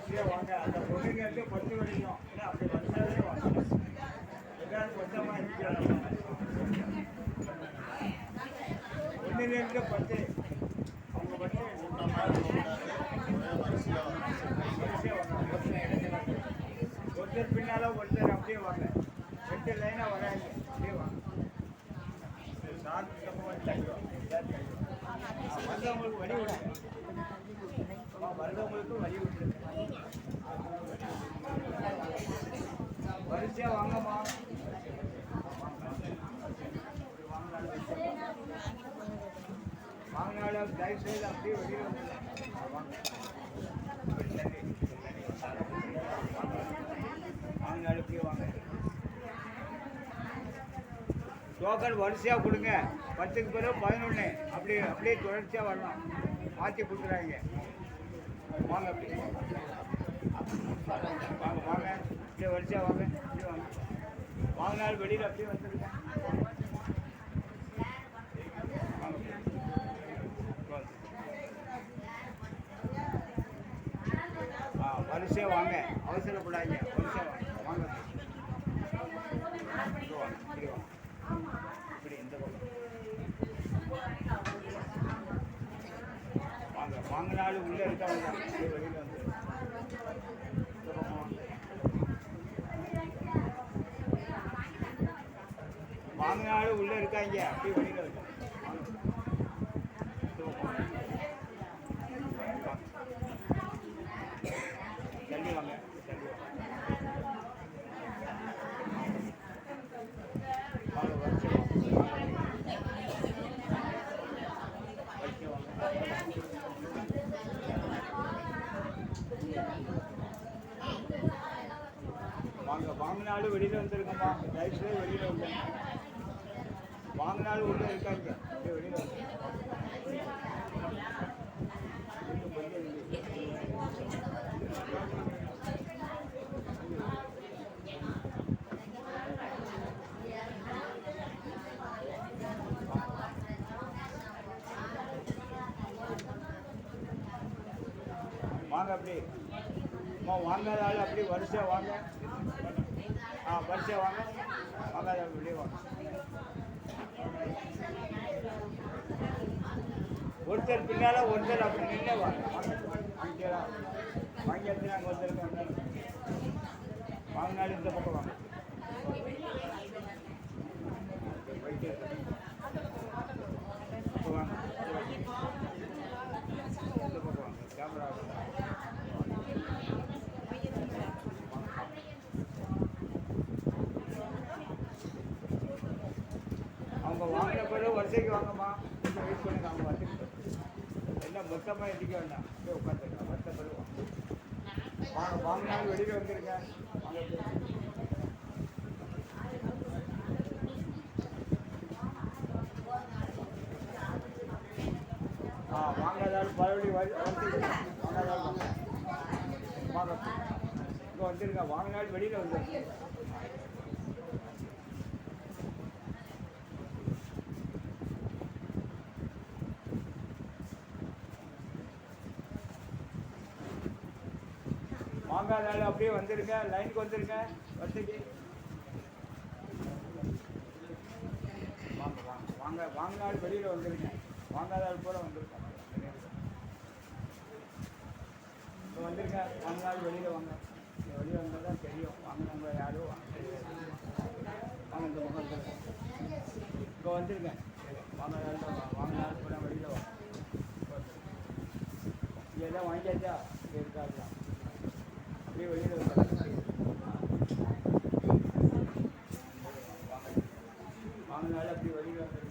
வரிசையாக வாங்க. அந்த பொண்ணுங்க 10 வரைக்கும் இல்லை அப்படி வந்தாலே வாங்க. எல்லாரும் கொஞ்சமாக இருக்கிறாங்க. 1 10 அவங்க வந்து ஒருத்தர் பின்னால் ஒருத்தர் அப்படியே வாங்க. 2 லைனாக வராங்க. அப்படியே வாங்க. சார்ஜ் வந்தவங்களுக்கு வழி விடுங்க. வர்றவங்களுக்கு வழி விட்டுருங்க. வரிசையாக வாங்கம்மா. வாங்கினாலும் தயவு செய்து அப்படியே வெளியில் வந்துடுங்க. வாங்கினாலும் அப்படியே வாங்க. டோக்கன் வரிசையாக கொடுங்க. 10க்கு பிறகு 11 அப்படியே தொடர்ச்சியாக வரலாம். மாற்றி கொடுக்குறாங்க. வாங்க அப்படியே வாங்க அப்படியே வரிசையாக வாங்க. அப்படியே வாங்க. வாங்கினாலும் வெளியில் அப்படியே வந்துடுங்க. வரிசையாக வாங்க. அவசரப்படாதீங்க. வரிசையாக வாங்க. வாங்க இப்படி இந்த பக்கம் வாங்க. வாங்கினாலும் உள்ளே இருக்காங்க. வெளியில் வந்து இந்த பக்கம் வாங்கினாலும் உள்ளே இருக்காங்க. அப்படியே வெளியில் வந்து தள்ளி வாங்க. வாங்க. வாங்கினாலும் வெளியில் வந்துருங்கம்மா. தயவுசெய்து வெளியில் வந்துருங்க. வாங்கினாலும் உள்ளே இருக்காங்க. அப்படியே வெளியில் வந்து வாங்க. அப்படி வாங்காதாலும் அப்படி வரிசையாக வாங்க. வரிசையாக வாங்க. வாங்காத வெளியே வாங்க. ஒருத்தர் பின்னால் ஒருத்தர் அப்படி நின்று வாங்க. வாங்கிக்கலாம். வாங்கி எடுத்து நாங்கள் ஒருத்தருக்கு வந்தாலும் வாங்கினாலும் இந்த பக்கம் வாங்க. போயிட்டு வாங்க. இந்த பக்கம் வாங்க. கேமரா அவங்க வாங்கின பிறகு வரிசைக்கு வாங்கம்மா. கொஞ்சம் வெயிட் பண்ணுங்க. அவங்க வந்துட்டு எல்லாம் மொத்தமாக எதிக்க வேண்டாம். அப்படியே உட்காந்துருங்க. மொத்த பிறகு வாங்க. வாங்கினாலும் வெளியில் வந்துருங்க. வாங்காதாலும் பழவழி வந்துருங்க. வாங்காதாலும் வாங்க. இங்கே வந்துருங்க. வாங்கினாலும் வெளியில் வந்துருங்க. வாங்காதாலும் அப்படியே வந்துருங்க. லைனுக்கு வந்துருங்க. வரிசைக்கு வாங்க. வாங்க. வாங்கினாலும் வெளியில் வந்துருங்க. வாங்காதாலும் போல வந்துருங்க. இப்போ வந்துருங்க. வாங்கினாலும் வெளியில் வாங்க. வெளியே வந்தால் தான் தெரியும் வாங்கினவங்க யாரும். வாங்க. இந்த பக்கம் வந்துருங்க. இப்போ வந்துருங்க. வாங்கினாலும் போல வெளியில் வாங்க. இங்கே எல்லாம் வாங்கியாச்சா? இங்கே இருக்காதுலாம். அப்படியே வெளியில் வாங்கினாலும் அப்படி வெளியில் வந்து